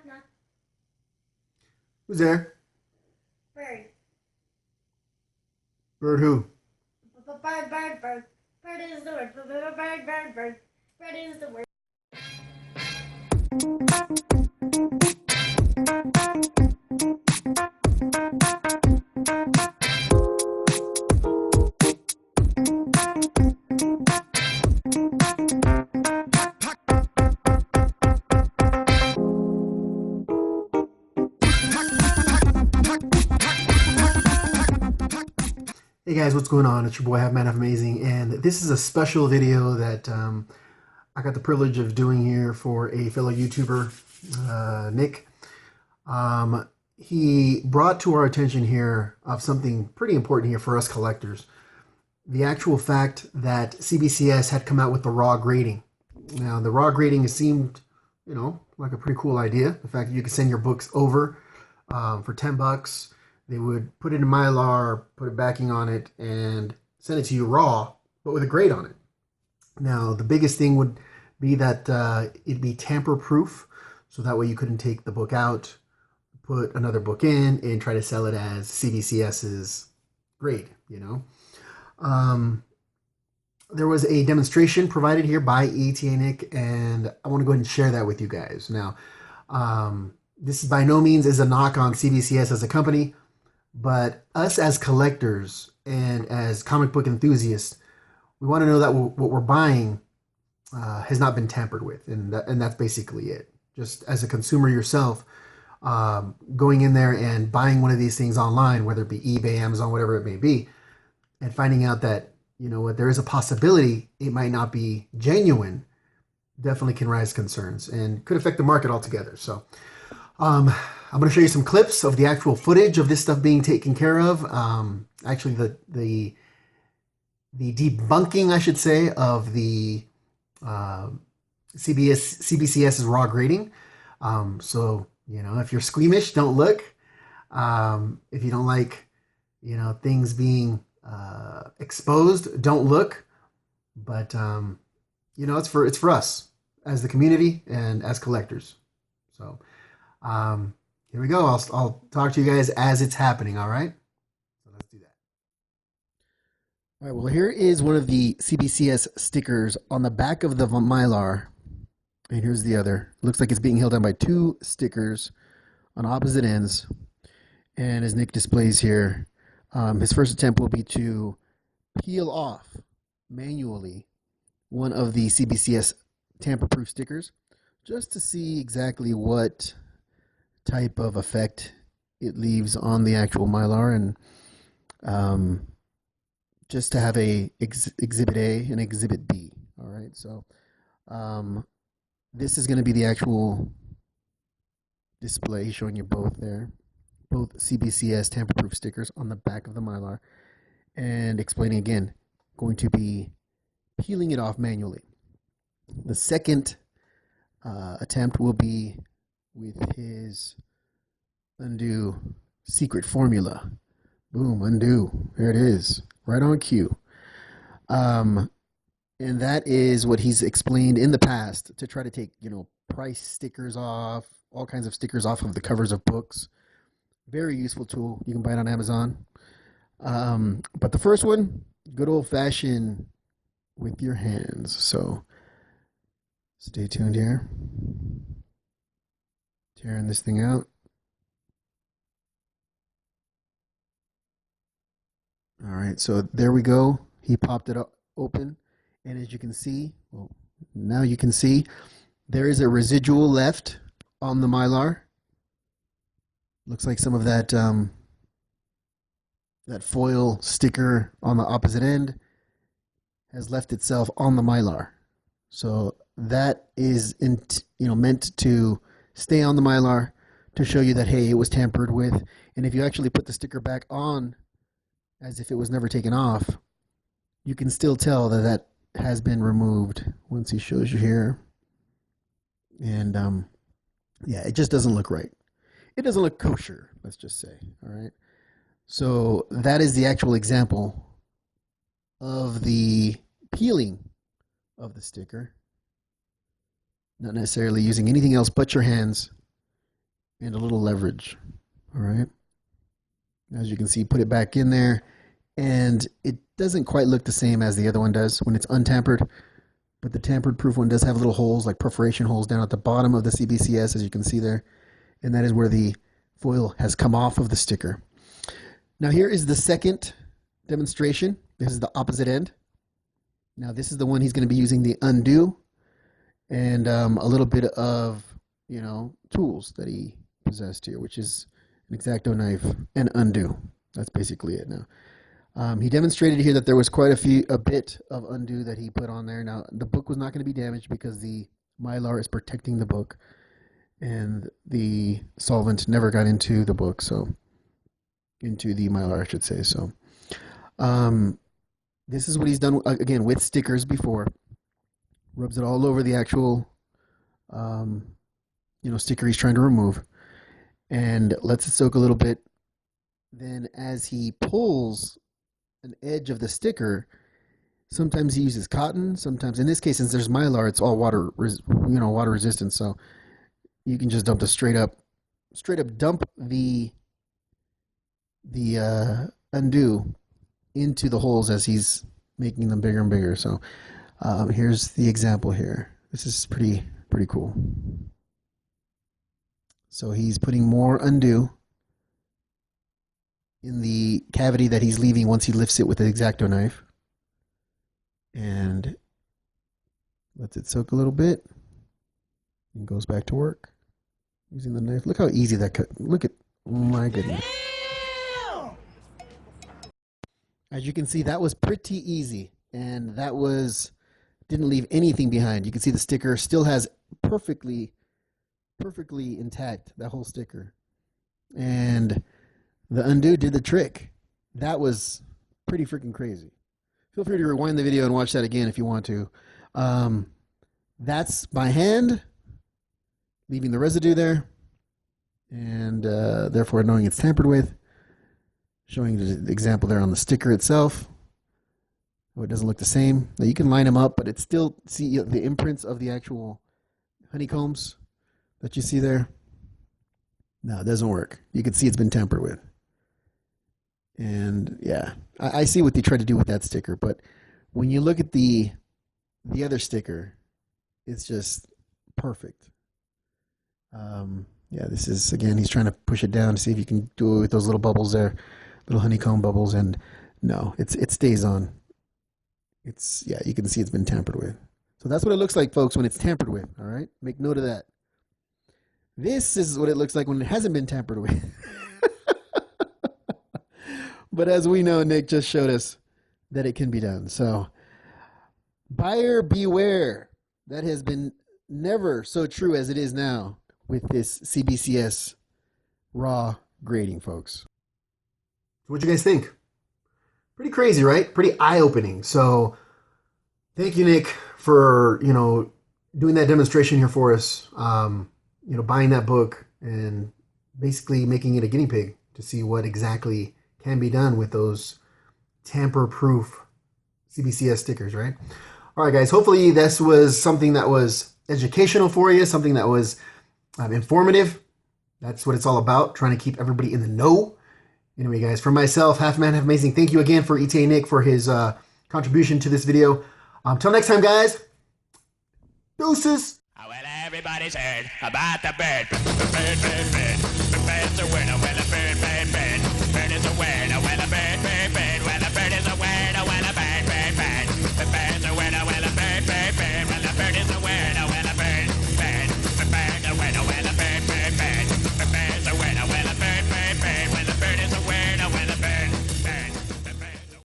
knock. Who's there? Bird. Bird who? Bird, bird, bird. Bird is the word. Bird, bird, bird, bird. Bird is the word. Hey guys, what's going on? It's your boy Halfman Half Amazing, and this is a special video that I got the privilege of doing here for a fellow YouTuber, Nick. He brought to our attention here of something pretty important here for us collectors. The actual fact that CBCS had come out with the raw grading. Now, the raw grading seemed, like a pretty cool idea. The fact that you could send your books over for $10. They would put it in Mylar, put a backing on it, and send it to you raw, but with a grade on it. Now, the biggest thing would be that it'd be tamper-proof, so that way you couldn't take the book out, put another book in, and try to sell it as CBCS's grade, There was a demonstration provided here by ETA Nick, and I want to go ahead and share that with you guys. Now, this by no means is a knock on CBCS as a company, but us as collectors and as comic book enthusiasts, we want to know that what we're buying has not been tampered with, and that's basically it. Just as a consumer yourself, going in there and buying one of these things online, whether it be eBay, Amazon, whatever it may be, and finding out that, there is a possibility it might not be genuine, definitely can raise concerns and could affect the market altogether. So I'm going to show you some clips of the actual footage of this stuff being taken care of. Actually, the debunking, I should say, of the CBCS's raw grading. So, if you're squeamish, don't look. If you don't like, things being exposed, don't look. But, it's for us as the community and as collectors. So, here we go. I'll talk to you guys as it's happening. All right. So let's do that. All right. Well, here is one of the CBCS stickers on the back of the Mylar, and here's the other. Looks like it's being held down by two stickers on opposite ends. And as Nick displays here, his first attempt will be to peel off manually one of the CBCS tamper-proof stickers, just to see exactly what type of effect it leaves on the actual Mylar, and just to have a exhibit A and exhibit B. All right, so this is going to be the actual display showing you both there, both CBCS tamper-proof stickers on the back of the Mylar, and explaining again, going to be peeling it off manually. The second attempt will be with his undo secret formula. Boom, undo. There it is. Right on cue. And that is what he's explained in the past to try to take, price stickers off, all kinds of stickers off of the covers of books. Very useful tool. You can buy it on Amazon. But the first one, good old fashioned with your hands. So stay tuned here. Tearing this thing out. All right, so there we go. He popped it up open, and as you can see, well, now you can see, there is a residual left on the Mylar. Looks like some of that that foil sticker on the opposite end has left itself on the Mylar. So that is meant to stay on the Mylar to show you that, hey, it was tampered with. And if you actually put the sticker back on as if it was never taken off, you can still tell that that has been removed once he shows you here. And yeah, it just doesn't look right. It doesn't look kosher, let's just say. All right. So that is the actual example of the peeling of the sticker. Not necessarily using anything else but your hands and a little leverage. All right. As you can see, put it back in there, and it doesn't quite look the same as the other one does when it's untampered, but the tampered proof one does have little holes, like perforation holes down at the bottom of the CBCS, as you can see there, and that is where the foil has come off of the sticker. Now here is the second demonstration. This is the opposite end. Now this is the one he's going to be using the undo and a little bit of, tools that he possessed here, which is an X-Acto knife and undo. That's basically it now. He demonstrated here that there was quite a bit of undo that he put on there. Now the book was not going to be damaged because the Mylar is protecting the book, and the solvent never got into the book, so into the Mylar, I should say. So this is what he's done again with stickers before. Rubs it all over the actual sticker he's trying to remove, and lets it soak a little bit. Then as he pulls an edge of the sticker, sometimes he uses cotton, sometimes, in this case, since there's Mylar, it's all water resistant, so you can just dump the straight up dump the undo into the holes as he's making them bigger and bigger. So here's the example here. This is pretty cool. So he's putting more undo in the cavity that he's leaving once he lifts it with the X-Acto knife, and lets it soak a little bit and goes back to work using the knife. Look how easy that cut. Look at, oh my goodness. As you can see, that was pretty easy, and that didn't leave anything behind. You can see the sticker still has perfectly intact, that whole sticker, and the undo did the trick. That was pretty freaking crazy. Feel free to rewind the video and watch that again if you want to. That's by hand, leaving the residue there, and therefore knowing it's tampered with. Showing the example there on the sticker itself. Oh, it doesn't look the same. Now you can line them up, but it's still, see the imprints of the actual honeycombs that you see there? No, it doesn't work. You can see it's been tampered with. And yeah, I see what they tried to do with that sticker, but when you look at the other sticker, it's just perfect. Yeah, this is, again, he's trying to push it down to see if you can do it with those little bubbles there, little honeycomb bubbles, and no, it stays on. Yeah, you can see it's been tampered with. So that's what it looks like, folks, when it's tampered with. All right, make note of that. This is what it looks like when it hasn't been tampered with. But as we know, Nick just showed us that it can be done. So buyer beware. That has been never so true as it is now with this CBCS raw grading, folks. What'd you guys think? Pretty crazy, right? Pretty eye-opening. So thank you, Nick, for, doing that demonstration here for us. Buying that book and basically making it a guinea pig to see what exactly can be done with those tamper-proof CBCS stickers, right? All right, guys, hopefully this was something that was educational for you, something that was informative. That's what it's all about, trying to keep everybody in the know. Anyway, guys, for myself, Half Man, Half Amazing, thank you again for ETA Nick for his contribution to this video. Till next time, guys, deuces. Well, everybody's heard about the bird. Bird, bird, bird. The bird's a winner. Well, a bird, bird, bird. Bird is a winner.